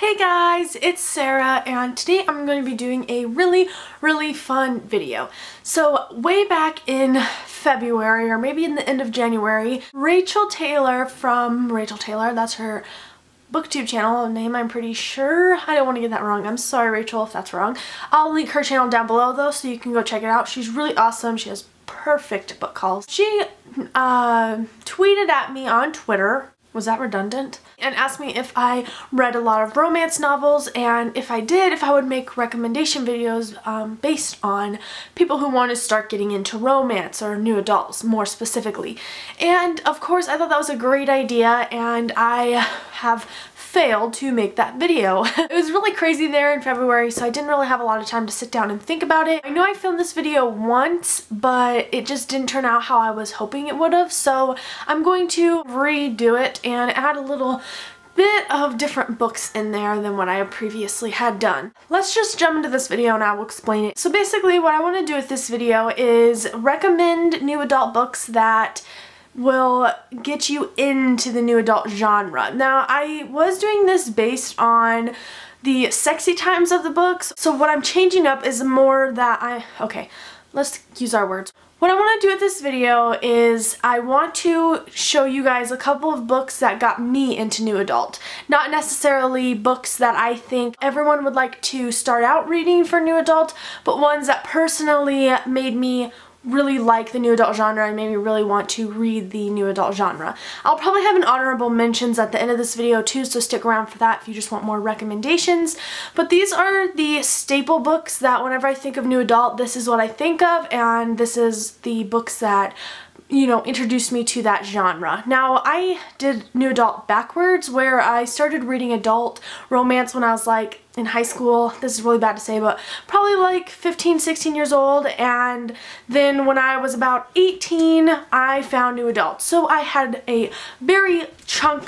Hey guys, it's Sarah, and today I'm going to be doing a really fun video. So way back in February, or maybe in the end of January, Rachel Taylor from Rachel Taylor, that's her booktube channel name, I'm pretty sure. I don't want to get that wrong. I'm sorry, Rachel, if that's wrong. I'll link her channel down below though, so you can go check it out. She's really awesome. She has perfect book hauls. She tweeted at me on Twitter. Was that redundant? And asked me if I read a lot of romance novels, and if I did, if I would make recommendation videos based on people who want to start getting into romance or new adults more specifically. And of course I thought that was a great idea, and I have failed to make that video. It was really crazy there in February, so I didn't really have a lot of time to sit down and think about it. I know I filmed this video once, but it just didn't turn out how I was hoping it would have, so I'm going to redo it and add a little bit of different books in there than what I previously had done. Let's just jump into this video and I will explain it. So basically what I want to do with this video is recommend new adult books that will get you into the new adult genre. Now, I was doing this based on the sexy times of the books, so what I'm changing up is more that okay, let's use our words. What I want to do with this video is I want to show you guys a couple of books that got me into new adult. Not necessarily books that I think everyone would like to start out reading for new adult, but ones that personally made me really like the new adult genre and made me really want to read the new adult genre. I'll probably have an honorable mentions at the end of this video too, so stick around for that if you just want more recommendations. But these are the staple books that whenever I think of new adult, this is what I think of, and this is the books that, you know, introduced me to that genre. Now, I did new adult backwards, where I started reading adult romance when I was like in high school. This is really bad to say, but probably like 15, 16 years old, and then when I was about 18, I found new adult. So I had a very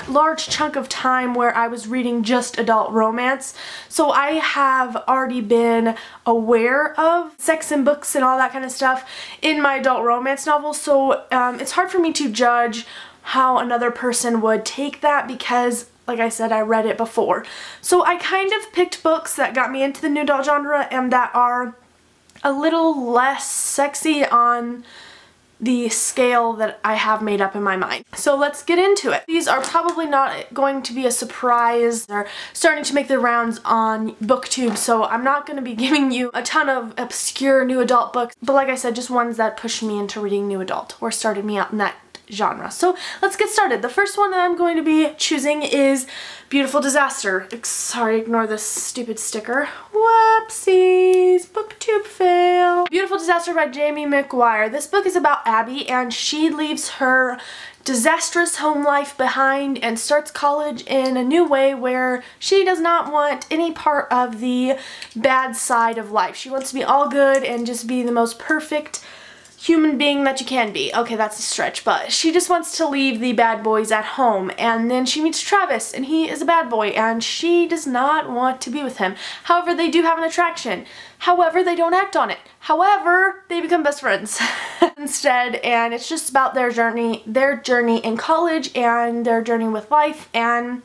large chunk of time where I was reading just adult romance. So I have already been aware of sex and books and all that kind of stuff in my adult romance novels, so it's hard for me to judge how another person would take that because, like I said, I read it before. So I kind of picked books that got me into the new adult genre and that are a little less sexy on the scale that I have made up in my mind. So let's get into it. These are probably not going to be a surprise. They're starting to make their rounds on BookTube, so I'm not going to be giving you a ton of obscure new adult books, but like I said, just ones that pushed me into reading new adult or started me out in that genre. So let's get started. The first one that I'm going to be choosing is Beautiful Disaster. Sorry, ignore this stupid sticker. Whoopsies, BookTube fail. Beautiful Disaster by Jamie McGuire. This book is about Abby, and she leaves her disastrous home life behind and starts college in a new way where she does not want any part of the bad side of life. She wants to be all good and just be the most perfect human being that you can be. Okay, that's a stretch, but she just wants to leave the bad boys at home, and then she meets Travis, and he is a bad boy, and she does not want to be with him. However, they do have an attraction. However, they don't act on it. However, they become best friends instead, and it's just about their journey in college, and their journey with life, and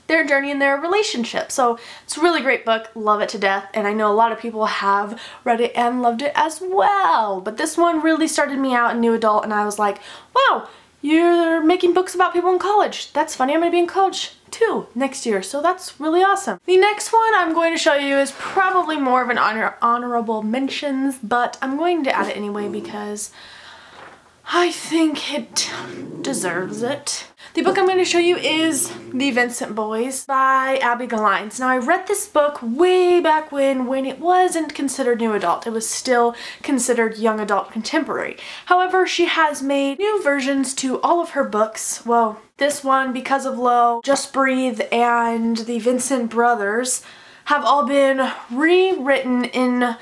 their journey in their relationship. So it's a really great book, love it to death, and I know a lot of people have read it and loved it as well. But this one really started me out in new adult, and I was like, wow, you're making books about people in college. That's funny, I'm gonna be in college too next year, so that's really awesome. The next one I'm going to show you is probably more of an honorable mentions, but I'm going to add it anyway because I think it deserves it. The book I'm going to show you is The Vincent Boys by Abby Galines. Now, I read this book way back when it wasn't considered new adult. It was still considered young adult contemporary. However, she has made new versions to all of her books. Well, this one, Because of Low, Just Breathe, and The Vincent Brothers have all been rewritten in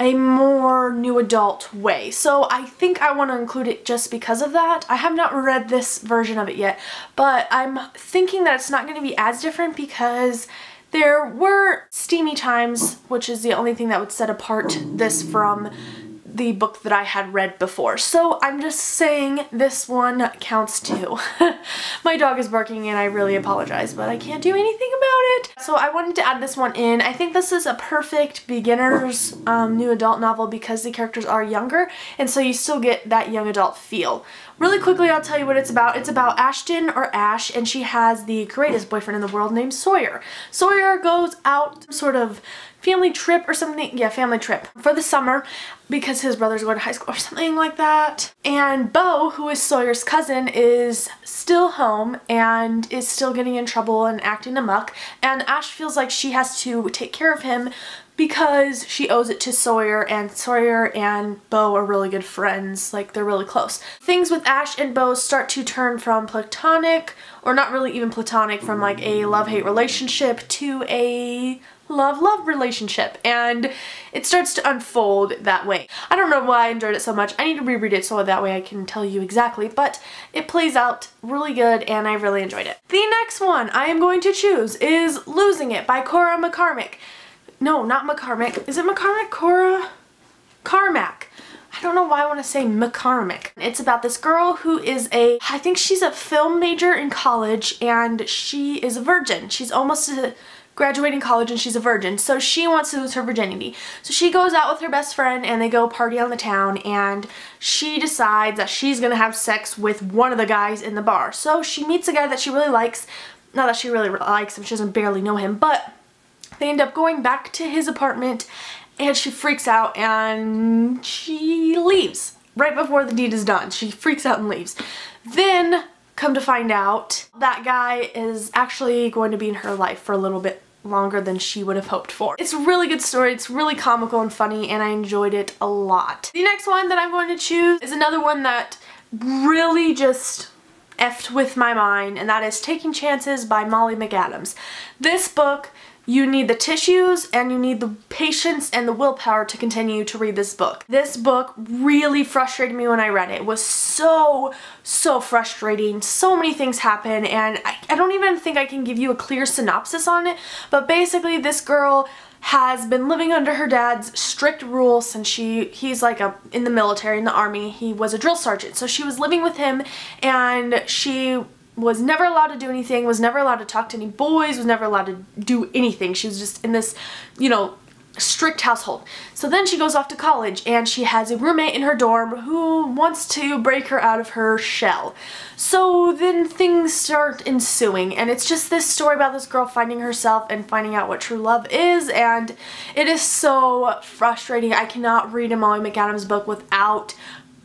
a more new adult way. So I think I want to include it just because of that. I have not read this version of it yet, but I'm thinking that it's not going to be as different because there were steamy times, which is the only thing that would set apart this from the book that I had read before. So I'm just saying this one counts too. My dog is barking and I really apologize, but I can't do anything about it. So I wanted to add this one in. I think this is a perfect beginner's new adult novel because the characters are younger, and so you still get that young adult feel. Really quickly, I'll tell you what it's about. It's about Ashton, or Ash, and she has the greatest boyfriend in the world named Sawyer. Sawyer goes out sort of family trip or something, yeah, family trip for the summer because his brother's going to high school or something like that. And Bo, who is Sawyer's cousin, is still home and is still getting in trouble and acting amok, and Ash feels like she has to take care of him because she owes it to Sawyer, and Sawyer and Bo are really good friends, like they're really close. Things with Ash and Bo start to turn from platonic, or not really even platonic, from like a love-hate relationship to a love-love relationship, and it starts to unfold that way. I don't know why I enjoyed it so much. I need to reread it so that way I can tell you exactly, but it plays out really good and I really enjoyed it. The next one I am going to choose is Losing It by Cora McCormick. No, not McCormick. Is it McCormick? Cora? Carmack. I don't know why I want to say McCormick. It's about this girl who is I think she's a film major in college, and she is a virgin. She's almost graduating college and she's a virgin, so she wants to lose her virginity. So she goes out with her best friend and they go party on the town, and she decides that she's gonna have sex with one of the guys in the bar. So she meets a guy that she really likes. Not that she really likes him, she doesn't barely know him, but they end up going back to his apartment and she freaks out and she leaves right before the deed is done. She freaks out and leaves. Then come to find out, that guy is actually going to be in her life for a little bit longer than she would have hoped for. It's a really good story. It's really comical and funny, and I enjoyed it a lot. The next one that I'm going to choose is another one that really just effed with my mind, and that is Taking Chances by Molly McAdams. This book, you need the tissues and you need the patience and the willpower to continue to read this book. This book really frustrated me when I read it. It was so frustrating. So many things happen, and I don't even think I can give you a clear synopsis on it, but basically this girl has been living under her dad's strict rules since he's like in the military, in the army. He was a drill sergeant, so she was living with him, and she was never allowed to do anything, was never allowed to talk to any boys, was never allowed to do anything. She was just in this, you know, strict household. So then she goes off to college and she has a roommate in her dorm who wants to break her out of her shell. So then things start ensuing, and it's just this story about this girl finding herself and finding out what true love is, and it is so frustrating. I cannot read a Molly McAdams book without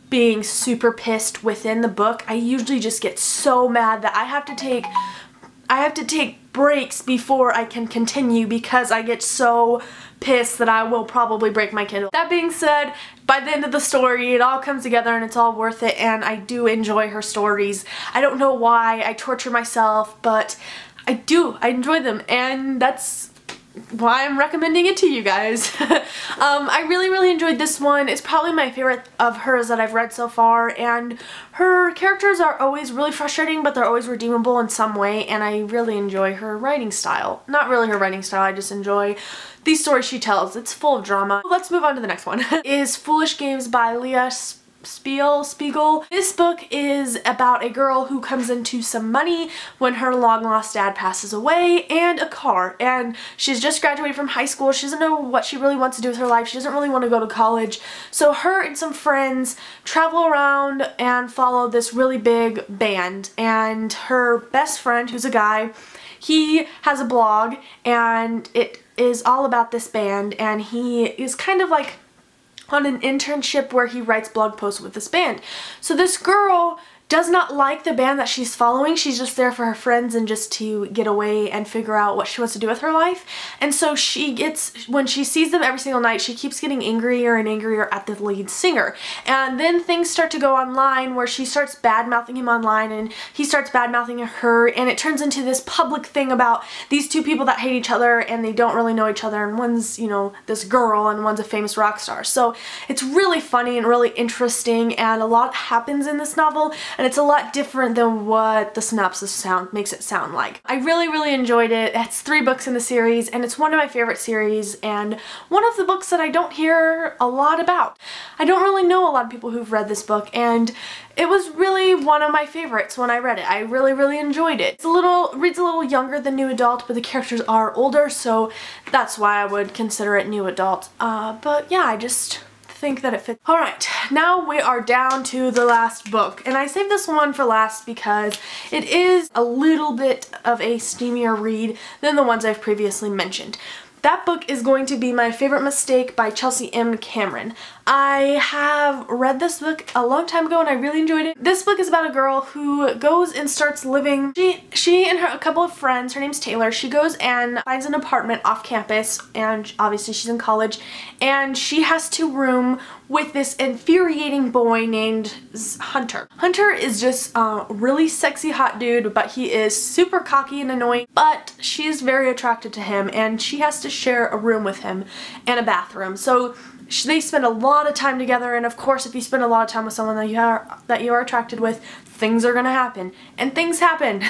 being super pissed within the book. I usually just get so mad that I have to take breaks before I can continue because I get so pissed that I will probably break my Kindle. That being said, by the end of the story it all comes together and it's all worth it, and I do enjoy her stories. I don't know why I torture myself, but I do. I enjoy them, and that's why I'm recommending it to you guys. I really enjoyed this one. It's probably my favorite of hers that I've read so far, and her characters are always really frustrating, but they're always redeemable in some way, and I really enjoy her writing style. Not really her writing style, I just enjoy these stories she tells. It's full of drama. Let's move on to the next one. Is Foolish Games by Leah Spiegel. This book is about a girl who comes into some money when her long-lost dad passes away, and a car, and she's just graduated from high school. She doesn't know what she really wants to do with her life. She doesn't really want to go to college, so her and some friends travel around and follow this really big band, and her best friend, who's a guy, he has a blog and it is all about this band, and he is kind of like on an internship where he writes blog posts with this band. So this girl does not like the band that she's following. She's just there for her friends and just to get away and figure out what she wants to do with her life. And so when she sees them every single night, she keeps getting angrier and angrier at the lead singer. And then things start to go online where she starts bad-mouthing him online and he starts bad-mouthing her, and it turns into this public thing about these two people that hate each other and they don't really know each other, and one's, you know, this girl and one's a famous rock star. So it's really funny and really interesting, and a lot happens in this novel. and it's a lot different than what the synopsis makes it sound like. I really enjoyed it. It's 3 books in the series, and it's one of my favorite series, and one of the books that I don't hear a lot about. I don't really know a lot of people who've read this book, and it was really one of my favorites when I read it. I really enjoyed it. Reads a little younger than new adult, but the characters are older, so that's why I would consider it new adult. But yeah, I just think that it fits. Alright, now we are down to the last book, and I saved this one for last because it is a little bit of a steamier read than the ones I've previously mentioned. That book is going to be My Favorite Mistake by Chelsea M. Cameron. I have read this book a long time ago and I really enjoyed it. This book is about a girl who goes and starts living, she and a couple of friends, her name's Taylor, she goes and finds an apartment off campus, and obviously she's in college, and she has to room with this infuriating boy named Hunter. Hunter is just a really sexy hot dude, but he is super cocky and annoying, but she's very attracted to him, and she has to share a room with him and a bathroom. So they spend a lot of time together, and of course if you spend a lot of time with someone that you are attracted with, things are gonna happen, and things happen.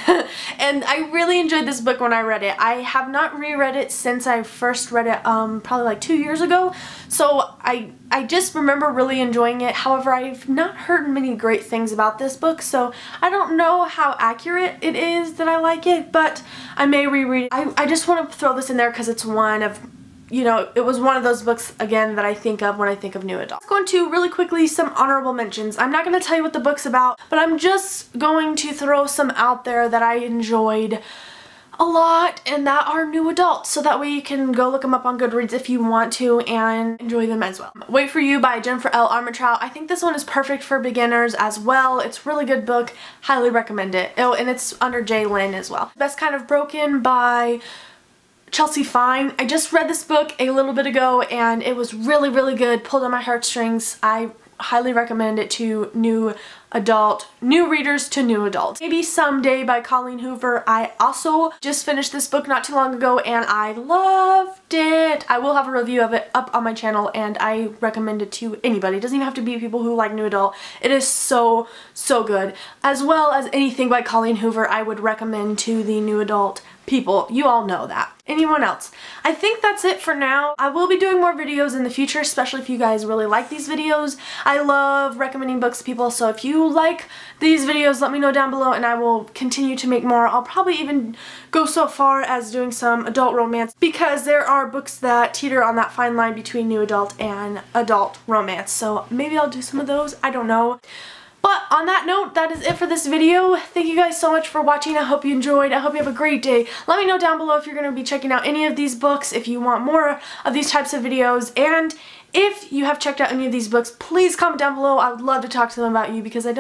And I really enjoyed this book when I read it. I have not reread it since I first read it probably like 2 years ago, so I just remember really enjoying it. However, I've not heard many great things about this book, so I don't know how accurate it is that I like it, but I may reread it. I just want to throw this in there because it's one of, you know, it was one of those books, again, that I think of when I think of new adult. Let's go into really quickly some honorable mentions. I'm not going to tell you what the book's about, but I'm just going to throw some out there that I enjoyed a lot and that are new adults, so that way you can go look them up on Goodreads if you want to and enjoy them as well. Wait for You by Jennifer L. Armentrout. I think this one is perfect for beginners as well. It's a really good book. Highly recommend it. Oh, and it's under J. Lynn as well. Best Kind of Broken by Chelsea Fine. I just read this book a little bit ago and it was really good. Pulled on my heartstrings. I highly recommend it to new readers to new adults. Maybe Someday by Colleen Hoover. I also just finished this book not too long ago and I loved it. I will have a review of it up on my channel and I recommend it to anybody. It doesn't even have to be people who like new adult. It is so good. As well as anything by Colleen Hoover I would recommend to the new adult people. You all know that. Anyone else? I think that's it for now. I will be doing more videos in the future, especially if you guys really like these videos. I love recommending books to people, so if you like these videos, let me know down below and I will continue to make more. I'll probably even go so far as doing some adult romance, because there are books that teeter on that fine line between new adult and adult romance, so maybe I'll do some of those. I don't know. But on that note, that is it for this video. Thank you guys so much for watching. I hope you enjoyed. I hope you have a great day. Let me know down below if you're going to be checking out any of these books, if you want more of these types of videos, and if you have checked out any of these books, please comment down below. I would love to talk to them about you because I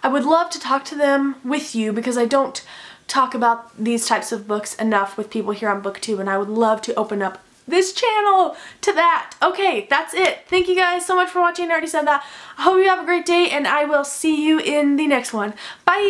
would love to talk to them with you because I don't talk about these types of books enough with people here on BookTube, and I would love to open up this channel to that. Okay, that's it. Thank you guys so much for watching. I already said that. I hope you have a great day and I will see you in the next one. Bye!